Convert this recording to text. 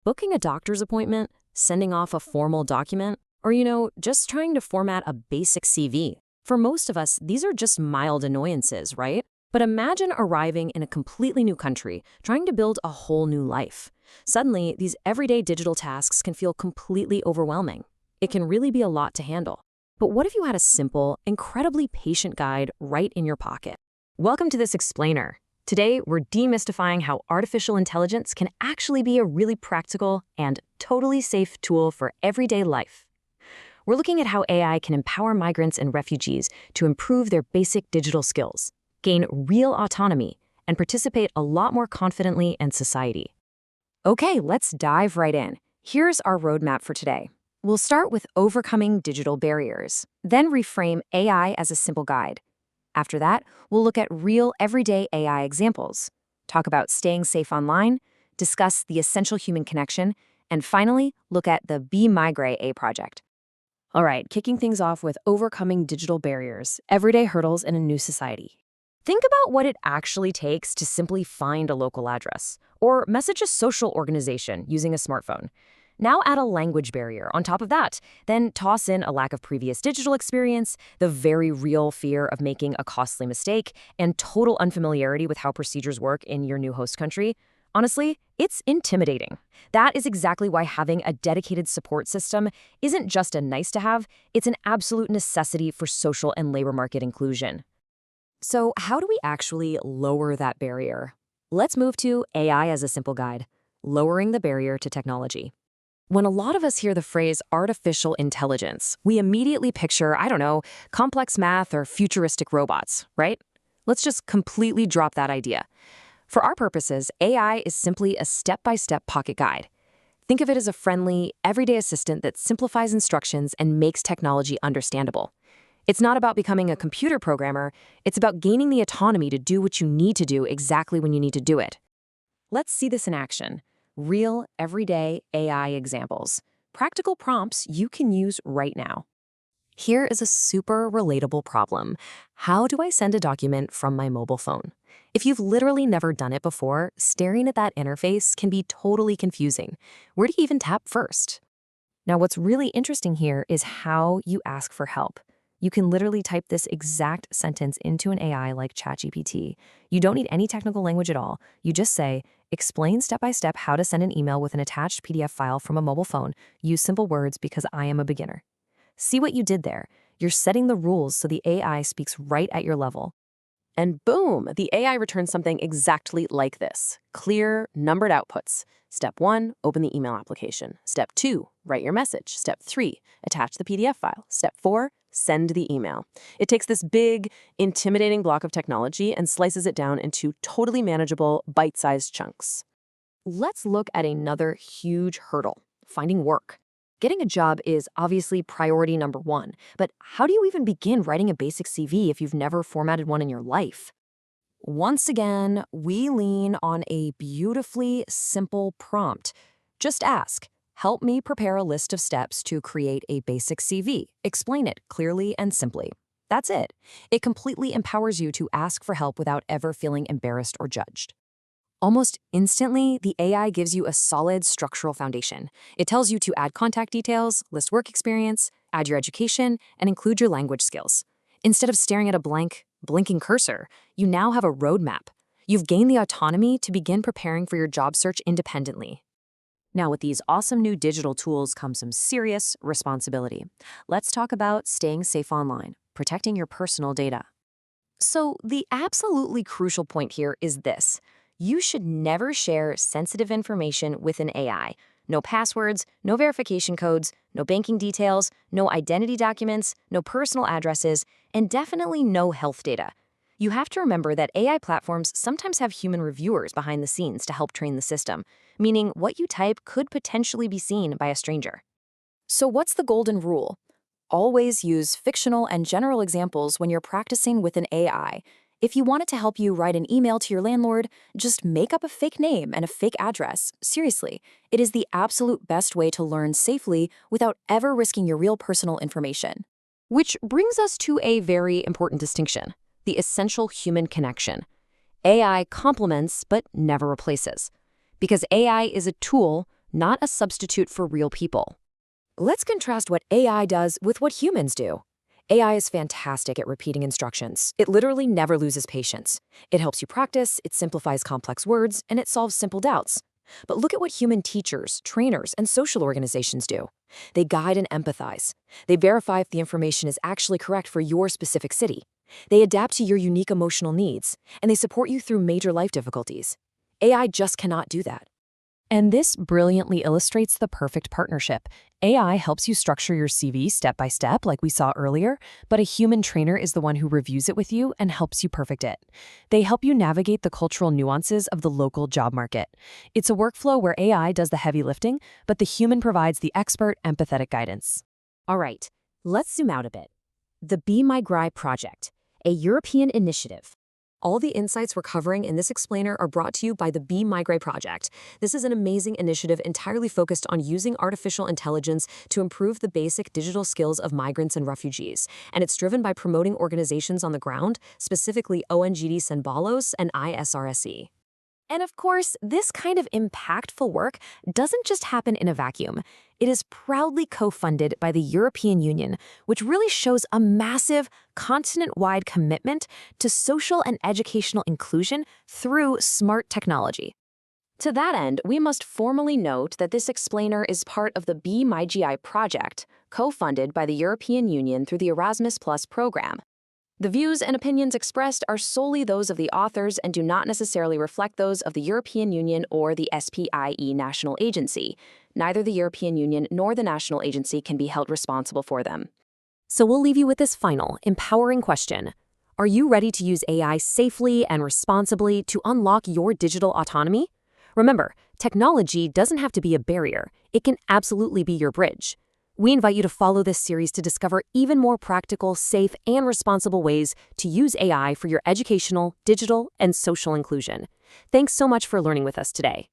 Booking a doctor's appointment, sending off a formal document, or, just trying to format a basic CV. For most of us, these are just mild annoyances, right? But imagine arriving in a completely new country, trying to build a whole new life. Suddenly, these everyday digital tasks can feel completely overwhelming. It can really be a lot to handle. But what if you had a simple, incredibly patient guide right in your pocket? Welcome to this explainer. Today, we're demystifying how artificial intelligence can actually be a really practical and totally safe tool for everyday life. We're looking at how AI can empower migrants and refugees to improve their basic digital skills, gain real autonomy, and participate a lot more confidently in society. Okay, let's dive right in. Here's our roadmap for today. We'll start with overcoming digital barriers, then reframe AI as a simple guide. After that, we'll look at real everyday AI examples, talk about staying safe online, discuss the essential human connection, and finally, look at the Be-MigrAI project. All right, kicking things off with overcoming digital barriers, everyday hurdles in a new society. Think about what it actually takes to simply find a local address or message a social organization using a smartphone. Now add a language barrier on top of that, then toss in a lack of previous digital experience, the very real fear of making a costly mistake, and total unfamiliarity with how procedures work in your new host country. Honestly, it's intimidating. That is exactly why having a dedicated support system isn't just a nice-to-have, it's an absolute necessity for social and labor market inclusion. So how do we actually lower that barrier? Let's move to AI as a simple guide, lowering the barrier to technology. When a lot of us hear the phrase artificial intelligence, we immediately picture, complex math or futuristic robots, right? Let's just completely drop that idea. For our purposes, AI is simply a step-by-step pocket guide. Think of it as a friendly, everyday assistant that simplifies instructions and makes technology understandable. It's not about becoming a computer programmer, it's about gaining the autonomy to do what you need to do exactly when you need to do it. Let's see this in action. Real, everyday AI examples. Practical prompts you can use right now. Here is a super relatable problem. How do I send a document from my mobile phone? If you've literally never done it before, staring at that interface can be totally confusing. Where do you even tap first? Now, what's really interesting here is how you ask for help. You can literally type this exact sentence into an AI like ChatGPT. You don't need any technical language at all. You just say, explain step-by-step how to send an email with an attached PDF file from a mobile phone. Use simple words because I am a beginner. See what you did there? You're setting the rules so the AI speaks right at your level. And boom, the AI returns something exactly like this. Clear, numbered outputs. Step 1, open the email application. Step 2, write your message. Step 3, attach the PDF file. Step 4, send the email. It takes this big, intimidating block of technology and slices it down into totally manageable, bite-sized chunks. Let's look at another huge hurdle, finding work. Getting a job is obviously priority number 1, but how do you even begin writing a basic CV if you've never formatted one in your life? Once again, we lean on a beautifully simple prompt. Just ask, help me prepare a list of steps to create a basic CV. Explain it clearly and simply. That's it. It completely empowers you to ask for help without ever feeling embarrassed or judged. Almost instantly, the AI gives you a solid structural foundation. It tells you to add contact details, list work experience, add your education, and include your language skills. Instead of staring at a blank, blinking cursor, you now have a roadmap. You've gained the autonomy to begin preparing for your job search independently. Now, with these awesome new digital tools comes some serious responsibility. Let's talk about staying safe online, protecting your personal data. So, the absolutely crucial point here is this. You should never share sensitive information with an AI. No passwords, no verification codes, no banking details, no identity documents, no personal addresses, and definitely no health data. You have to remember that AI platforms sometimes have human reviewers behind the scenes to help train the system, meaning what you type could potentially be seen by a stranger. So what's the golden rule? Always use fictional and general examples when you're practicing with an AI. If you want it to help you write an email to your landlord, just make up a fake name and a fake address. Seriously, it is the absolute best way to learn safely without ever risking your real personal information. Which brings us to a very important distinction, the essential human connection. AI complements but never replaces. Because AI is a tool, not a substitute for real people. Let's contrast what AI does with what humans do. AI is fantastic at repeating instructions. It literally never loses patience. It helps you practice, it simplifies complex words, and it solves simple doubts. But look at what human teachers, trainers, and social organizations do. They guide and empathize. They verify if the information is actually correct for your specific city. They adapt to your unique emotional needs, and they support you through major life difficulties. AI just cannot do that. And this brilliantly illustrates the perfect partnership. AI helps you structure your CV step by step, like we saw earlier, but a human trainer is the one who reviews it with you and helps you perfect it. They help you navigate the cultural nuances of the local job market. It's a workflow where AI does the heavy lifting, but the human provides the expert, empathetic guidance. All right, let's zoom out a bit. The Be-MigrAI project, a European initiative. All the insights we're covering in this explainer are brought to you by the Be-MigrAI project. This is an amazing initiative entirely focused on using artificial intelligence to improve the basic digital skills of migrants and refugees. And it's driven by promoting organizations on the ground, specifically ONGD SenValos and IRSE. And of course, this kind of impactful work doesn't just happen in a vacuum. It is proudly co-funded by the European Union, which really shows a massive, continent-wide commitment to social and educational inclusion through smart technology. To that end, we must formally note that this explainer is part of the Be-MigrAI project, co-funded by the European Union through the Erasmus Plus program. The views and opinions expressed are solely those of the authors and do not necessarily reflect those of the European Union or the SPIE National Agency. Neither the European Union nor the national agency can be held responsible for them. So we'll leave you with this final, empowering question. Are you ready to use AI safely and responsibly to unlock your digital autonomy? Remember, technology doesn't have to be a barrier. It can absolutely be your bridge. We invite you to follow this series to discover even more practical, safe, and responsible ways to use AI for your educational, digital, and social inclusion. Thanks so much for learning with us today.